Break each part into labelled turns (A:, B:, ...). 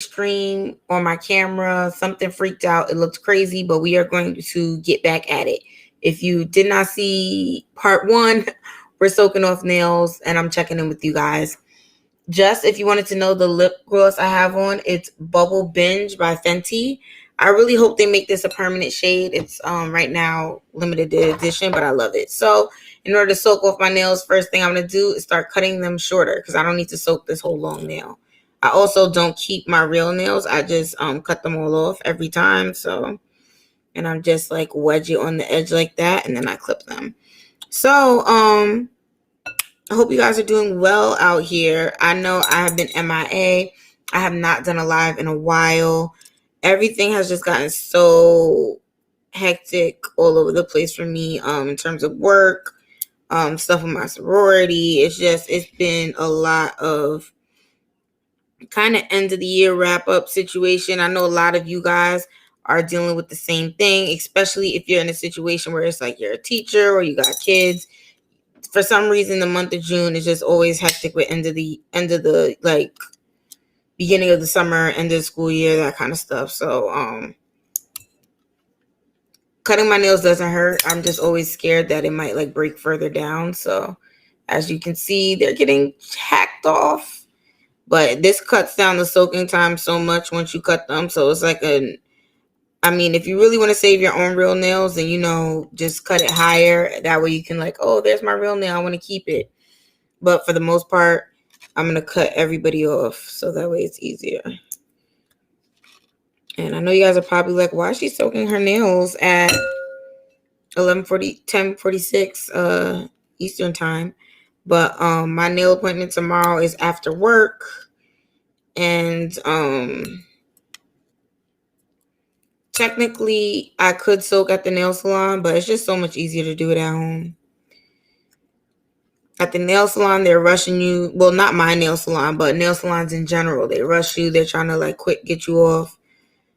A: stream or my camera, something freaked out. It looked crazy, but we are going to get back at it. If you did not see part one, we're soaking off nails and I'm checking in with you guys. Just if you wanted to know the lip gloss I have on, it's Bubble Binge by Fenty. I really hope they make this a permanent shade. It's right now limited edition, but I love it. So in order to soak off my nails, first thing I'm going to do is start cutting them shorter because I don't need to soak this whole long nail. I also don't keep my real nails. I just cut them all off every time. So, and I'm just like wedge it on the edge like that, and then I clip them. So, I hope you guys are doing well out here. I know I have been MIA. I have not done a live in a while. Everything has just gotten so hectic all over the place for me in terms of work, stuff with my sorority. It's been a lot of kind of end of the year wrap up situation. I know a lot of you guys are dealing with the same thing, especially if you're in a situation where it's like you're a teacher or you got kids. For some reason, the month of June is just always hectic with end of the like beginning of the summer, end of the school year, that kind of stuff. So cutting my nails doesn't hurt. I'm just always scared that it might like break further down. So as you can see, they're getting hacked off. But this cuts down the soaking time so much once you cut them. So it's like if you really want to save your own real nails, then, just cut it higher. That way you can like, oh, there's my real nail. I want to keep it. But for the most part, I'm going to cut everybody off. So that way it's easier. And I know you guys are probably like, why is she soaking her nails at 10:46 Eastern time? But my nail appointment tomorrow is after work. And technically, I could soak at the nail salon, but it's just so much easier to do it at home. At the nail salon, they're rushing you. Well, not my nail salon, but nail salons in general. They rush you. They're trying to like quick get you off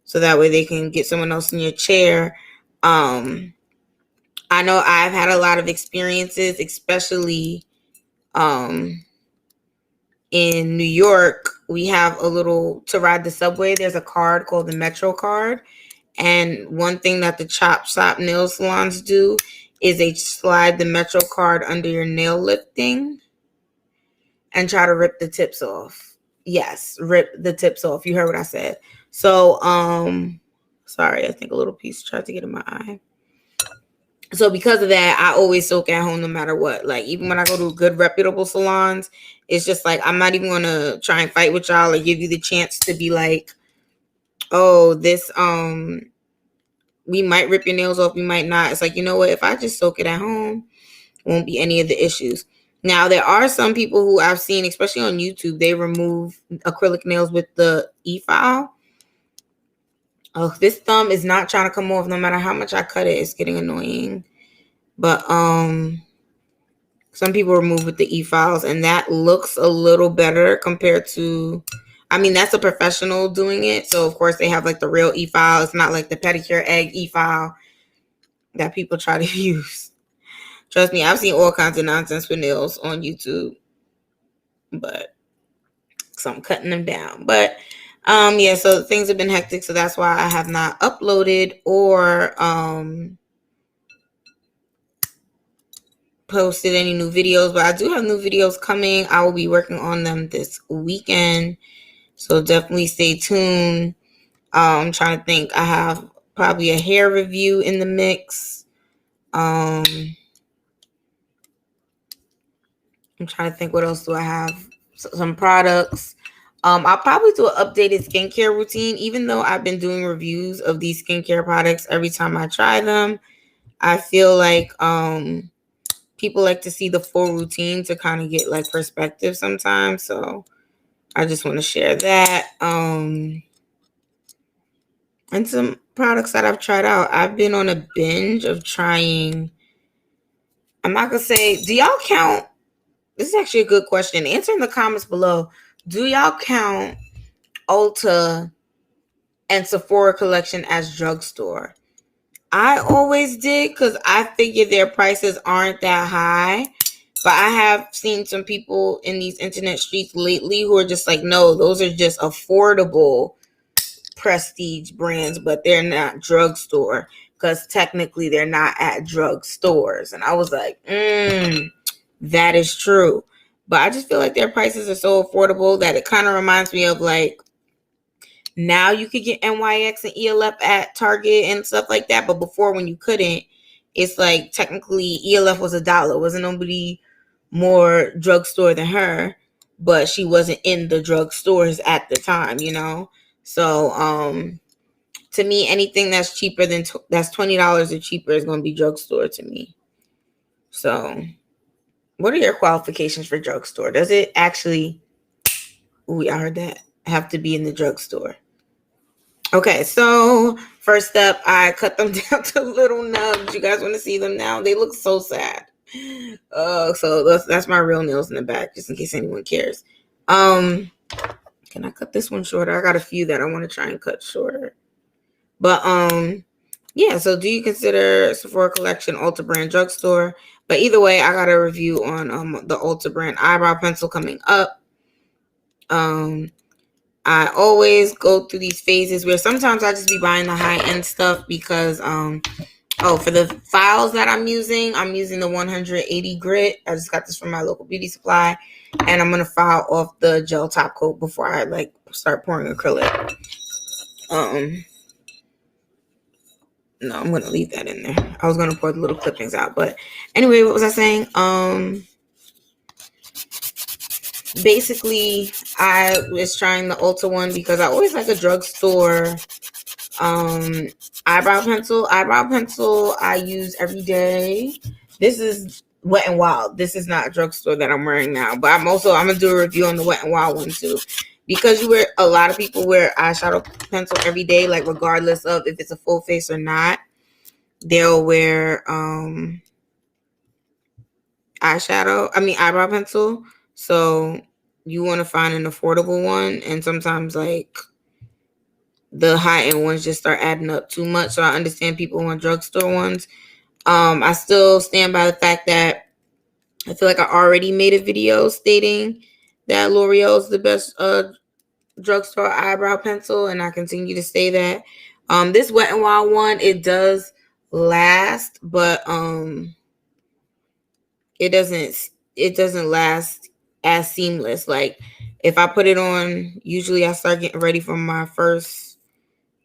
A: so that way they can get someone else in your chair. I know I've had a lot of experiences, especially in New York. We have to ride the subway, there's a card called the Metro card. And one thing that the chop shop nail salons do is they slide the Metro card under your nail lifting and try to rip the tips off. Yes, rip the tips off. You heard what I said. So, sorry, I think a little piece tried to get in my eye. So because of that, I always soak at home no matter what. Like, even when I go to good reputable salons, it's just like, I'm not even going to try and fight with y'all or give you the chance to be like, oh, this, we might rip your nails off, we might not. It's like, you know what? If I just soak it at home, won't be any of the issues. Now, there are some people who I've seen, especially on YouTube, they remove acrylic nails with the e-file. Oh, this thumb is not trying to come off. No matter how much I cut it, it's getting annoying. But some people remove with the e-files, and that looks a little better compared to, that's a professional doing it. So, of course, they have like the real e-file. It's not like the pedicure egg e-file that people try to use. Trust me, I've seen all kinds of nonsense with nails on YouTube. So I'm cutting them down. But so things have been hectic. So that's why I have not uploaded or posted any new videos. But I do have new videos coming. I will be working on them this weekend. So definitely stay tuned. I'm trying to think. I have probably a hair review in the mix. I'm trying to think, what else do I have? Some products. I'll probably do an updated skincare routine, even though I've been doing reviews of these skincare products every time I try them. I feel like people like to see the full routine to kind of get like perspective sometimes. So I just want to share that. And some products that I've tried out. I've been on a binge of trying. I'm not going to say, do y'all count? This is actually a good question. Answer in the comments below. Do y'all count Ulta and Sephora collection as drugstore? I always did because I figured their prices aren't that high. But I have seen some people in these internet streets lately who are just like, no, those are just affordable prestige brands, but they're not drugstore because technically they're not at drugstores. And I was like, that is true. But I just feel like their prices are so affordable that it kind of reminds me of like, now you could get NYX and ELF at Target and stuff like that. But before, when you couldn't, it's like technically ELF was $1. Wasn't nobody more drugstore than her, but she wasn't in the drugstores at the time, you know? So, to me, anything that's cheaper than that's $20 or cheaper is going to be drugstore to me. So, what are your qualifications for drugstore? Does it actually, I heard that, have to be in the drugstore? Okay, so first up, I cut them down to little nubs. You guys want to see them now? They look so sad. So that's my real nails in the back, just in case anyone cares. Can I cut this one shorter? I got a few that I want to try and cut shorter. But yeah. So do you consider Sephora Collection Ulta brand drugstore? But either way, I got a review on the Ulta brand eyebrow pencil coming up. I always go through these phases where sometimes I just be buying the high-end stuff because for the files that I'm using the 180 grit. I just got this from my local beauty supply, and I'm gonna file off the gel top coat before I like start pouring acrylic. No, I'm gonna leave that in there. I was gonna pour the little clippings out, but anyway, what was I saying? Basically, I was trying the Ulta one because I always like a drugstore eyebrow pencil. Eyebrow pencil I use every day. This is Wet n Wild. This is not drugstore that I'm wearing now, but I'm gonna do a review on the Wet n Wild one too, because a lot of people wear eyeshadow pencil every day, like regardless of if it's a full face or not. They'll wear eyebrow pencil. So you want to find an affordable one, and sometimes like the high-end ones just start adding up too much. So I understand people want drugstore ones. I still stand by the fact that I feel like I already made a video stating that L'Oreal is the best drugstore eyebrow pencil, and I continue to say that. This Wet n Wild one, it does last, but it doesn't last as seamless. Like if I put it on, usually I start getting ready for my first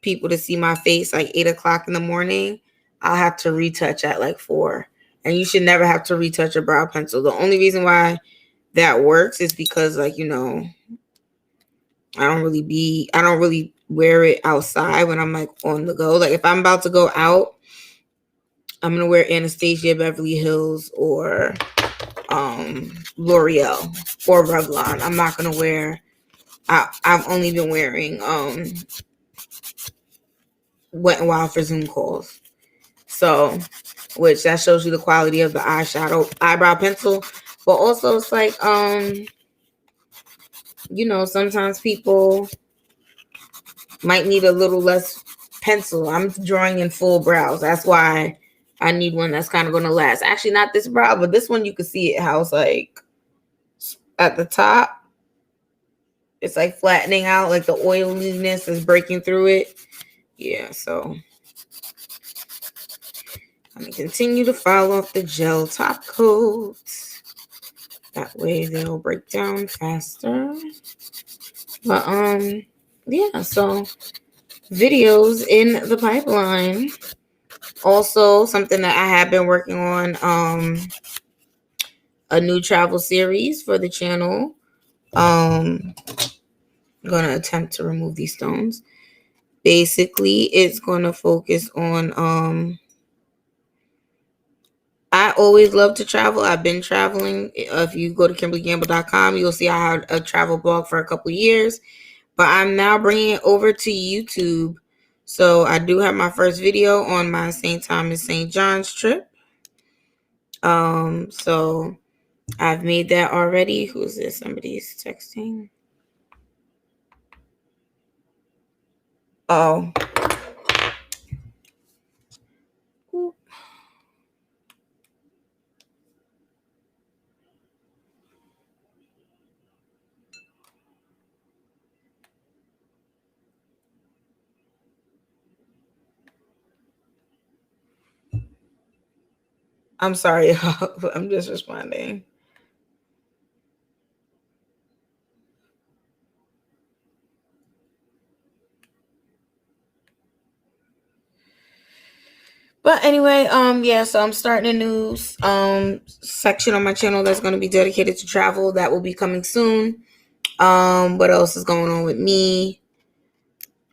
A: people to see my face like 8 o'clock in the morning. I'll have to retouch at like 4. And you should never have to retouch a brow pencil. The only reason why that works is because, like, you know, I don't really wear it outside when I'm like on the go. Like if I'm about to go out, I'm gonna wear Anastasia, Beverly Hills, or L'Oreal or Revlon. I'm not gonna wear. I've only been wearing Wet n Wild for Zoom calls. So, which that shows you the quality of the eyebrow pencil. But also it's like, you know, sometimes people might need a little less pencil. I'm drawing in full brows. That's why I need one that's kind of going to last. Actually, not this brow, but this one you can see it how it's like at the top. It's like flattening out, like the oiliness is breaking through it. Yeah, so I'm going to continue to file off the gel top coats. That way they'll break down faster. But yeah, so videos in the pipeline. Also, something that I have been working on, a new travel series for the channel. I'm gonna attempt to remove these stones. Basically, it's gonna focus on I always love to travel. I've been traveling. If you go to KimberlyGamble.com, you'll see I had a travel blog for a couple years. But I'm now bringing it over to YouTube. So I do have my first video on my St. Thomas St. John's trip. So I've made that already. Who's this? Somebody's texting. Oh. I'm sorry. I'm just responding. But anyway, yeah, so I'm starting a new section on my channel that's going to be dedicated to travel. That will be coming soon. What else is going on with me?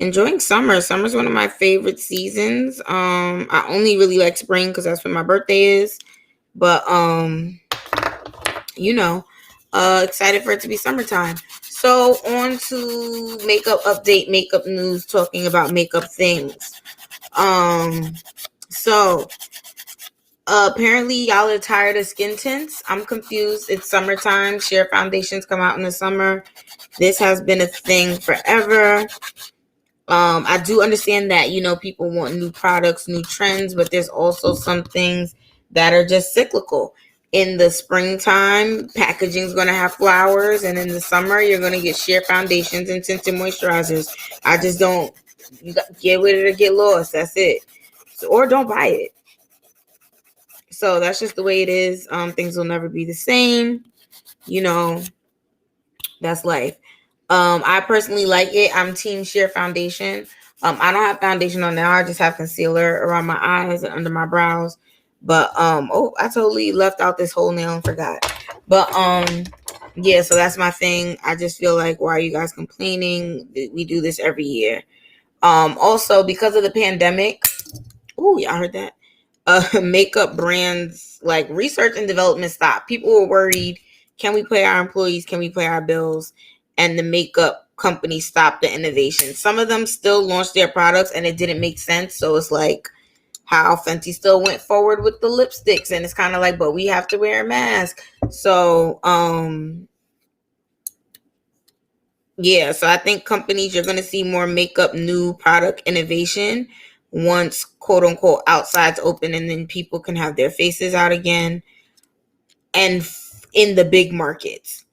A: Enjoying summer. Summer's one of my favorite seasons. I only really like spring because that's when my birthday is. But you know, excited for it to be summertime. So on to makeup update, makeup news, talking about makeup things. So apparently y'all are tired of skin tints. I'm confused. It's summertime. Sheer foundations come out in the summer. This has been a thing forever. I do understand that, people want new products, new trends, but there's also some things that are just cyclical. In the springtime, packaging is going to have flowers, and in the summer, you're going to get sheer foundations and tinted moisturizers. I just don't, you get with it or get lost. That's it. So, or don't buy it. So that's just the way it is. Things will never be the same. That's life. I personally like it. I'm team sheer foundation. I don't have foundation on now. I just have concealer around my eyes and under my brows. But I totally left out this whole nail and forgot. But yeah, so that's my thing. I just feel like, why are you guys complaining? We do this every year. Also because of the pandemic. Oh, y'all heard that? Makeup brands, like, research and development stopped. People were worried, can we pay our employees? Can we pay our bills? And the makeup company stopped the innovation. Some of them still launched their products and it didn't make sense. So it's like how Fenty still went forward with the lipsticks, and it's kind of like, but we have to wear a mask. So yeah, so I think companies, you're going to see more makeup, new product innovation once, quote unquote, outside's open, and then people can have their faces out again. And in the big markets,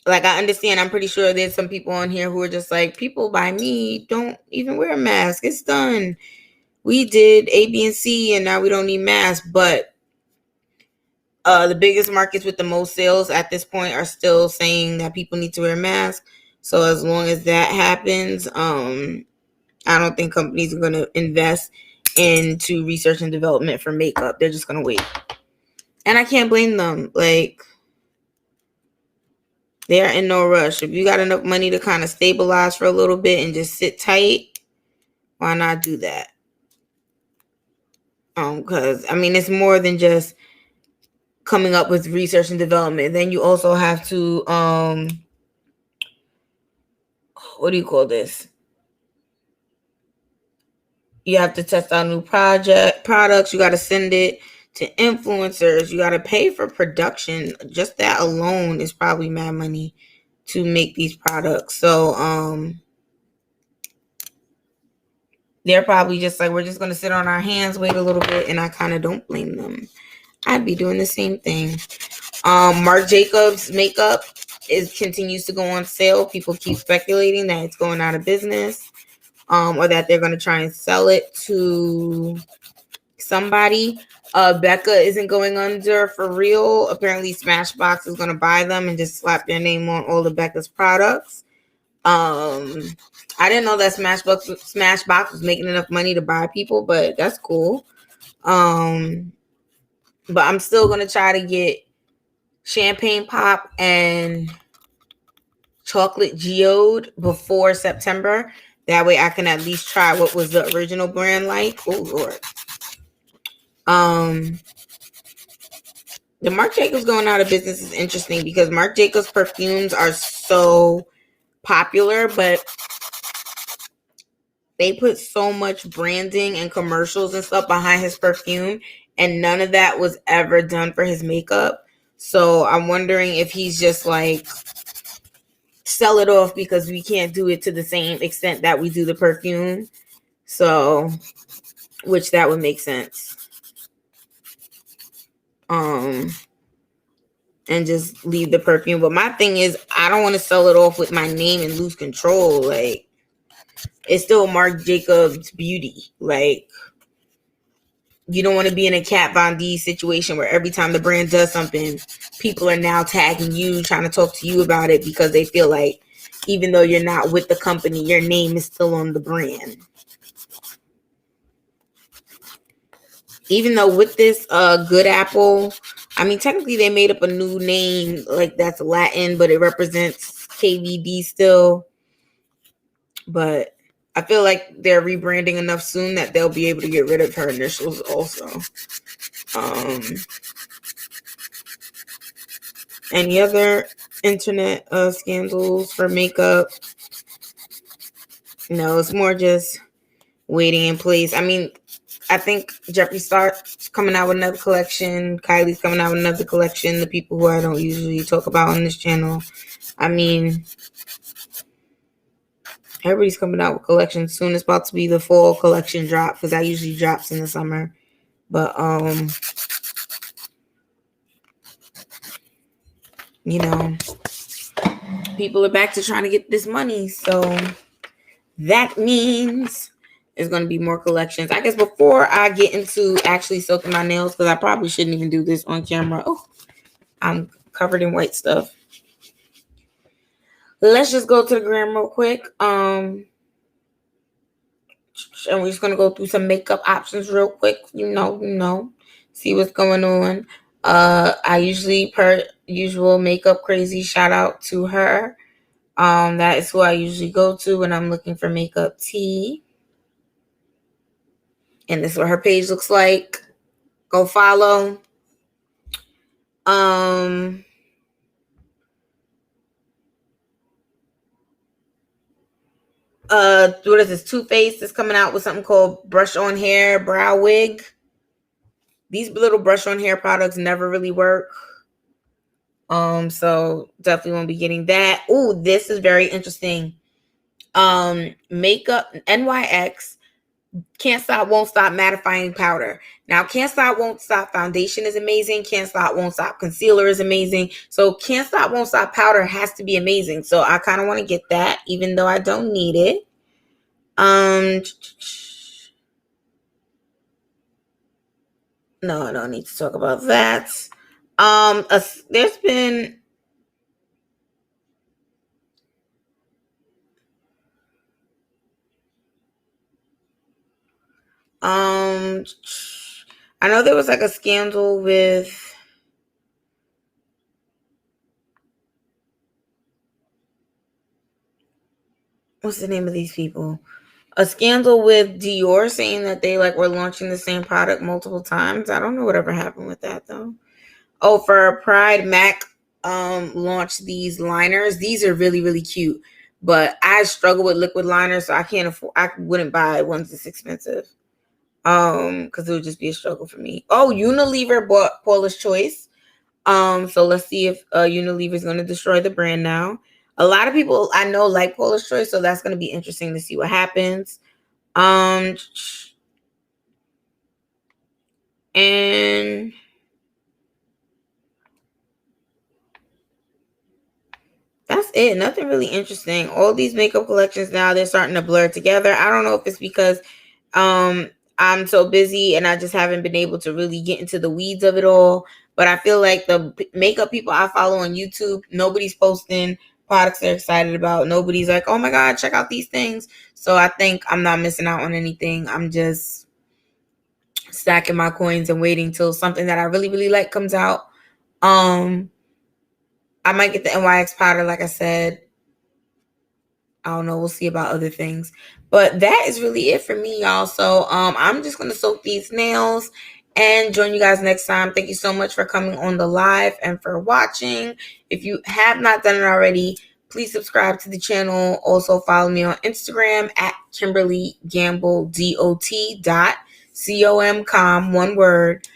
A: like, I understand, I'm pretty sure there's some people on here who are just like, people by me don't even wear a mask. It's done. We did A, B, and C, and now we don't need masks. But the biggest markets with the most sales at this point are still saying that people need to wear masks. So as long as that happens, I don't think companies are going to invest into research and development for makeup. They're just going to wait. And I can't blame them. Like, they're in no rush. If you got enough money to kind of stabilize for a little bit and just sit tight, why not do that? Because, I mean, it's more than just coming up with research and development. Then you also have to, what do you call this? You have to test out new products. You got to send it to influencers. You got to pay for production. Just that alone is probably mad money to make these products. So they're probably just like, we're just going to sit on our hands, wait a little bit. And I kind of don't blame them. I'd be doing the same thing. Marc Jacobs makeup continues to go on sale. People keep speculating that it's going out of business, or that they're going to try and sell it to somebody. Becca isn't going under for real. Apparently Smashbox is going to buy them and just slap their name on all the Becca's products. I didn't know that Smashbox was making enough money to buy people, but that's cool. But I'm still going to try to get Champagne Pop and Chocolate Geode before September. That way I can at least try what was the original brand like. Oh, Lord. The Marc Jacobs going out of business is interesting because Marc Jacobs perfumes are so popular, but they put so much branding and commercials and stuff behind his perfume, and none of that was ever done for his makeup. So I'm wondering if he's just like, sell it off because we can't do it to the same extent that we do the perfume. So, which that would make sense. And just leave the perfume. But my thing is, I don't want to sell it off with my name and lose control. Like, it's still Marc Jacobs Beauty. Like, You don't want to be in a Kat Von D situation where every time the brand does something, people are now tagging you, trying to talk to you about it because they feel like even though you're not with the company, your name is still on the brand. Even though with this Good Apple, I mean, technically they made up a new name, like that's Latin, but it represents KVD still. But I feel like they're rebranding enough soon that they'll be able to get rid of her initials also. Any other internet scandals for makeup? No, it's more just waiting in place. I mean, I think Jeffree Star's coming out with another collection. Kylie's coming out with another collection. The people who I don't usually talk about on this channel. I mean, everybody's coming out with collections soon. It's about to be the fall collection drop because that usually drops in the summer. But you know, people are back to trying to get this money, so that means there's going to be more collections. I guess before I get into actually soaking my nails, because I probably shouldn't even do this on camera. Oh, I'm covered in white stuff. Let's just go to the gram real quick. And we're just gonna go through some makeup options real quick. See what's going on. I usually, per usual, makeup crazy. Shout out to her. That is who I usually go to when I'm looking for makeup tea. And this is what her page looks like. Go follow. What is this? Too Faced is coming out with something called Brush On Hair Brow Wig. These little brush on hair products never really work. So definitely won't be getting that. Oh, this is very interesting. Makeup NYX Can't Stop Won't Stop mattifying powder. Now, Can't Stop Won't Stop foundation is amazing. Can't Stop Won't Stop concealer is amazing. So Can't Stop Won't Stop powder has to be amazing. So I kind of want to get that, even though I don't need it. No, I don't need to talk about that. There's been I know there was like a scandal with what's the name of these people? A scandal with Dior saying that they like were launching the same product multiple times. I don't know whatever happened with that though. Oh, for Pride, MAC launched these liners. These are really, really cute. But I struggle with liquid liners, so I wouldn't buy ones that's expensive. Because it would just be a struggle for me. Oh, Unilever bought Paula's Choice. So let's see if Unilever is going to destroy the brand now. A lot of people I know like Paula's Choice, so that's going to be interesting to see what happens. And that's it. Nothing really interesting. All these makeup collections now, they're starting to blur together. I don't know if it's because I'm so busy and I just haven't been able to really get into the weeds of it all. But I feel like the makeup people I follow on YouTube, nobody's posting products they're excited about. Nobody's like, oh my God, check out these things. So I think I'm not missing out on anything. I'm just stacking my coins and waiting till something that I really, really like comes out. I might get the NYX powder, like I said. I don't know. We'll see about other things. But that is really it for me, y'all. So I'm just going to soak these nails and join you guys next time. Thank you so much for coming on the live and for watching. If you have not done it already, please subscribe to the channel. Also follow me on Instagram at KimberlyGambledot.com, one word.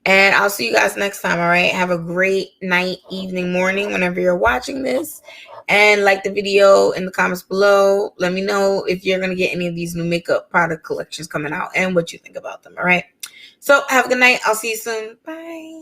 A: And I'll see you guys next time, all right? Have a great night, evening, morning, whenever you're watching this. And like the video in the comments below. Let me know if you're going to get any of these new makeup product collections coming out and what you think about them, all right? So have a good night. I'll see you soon. Bye.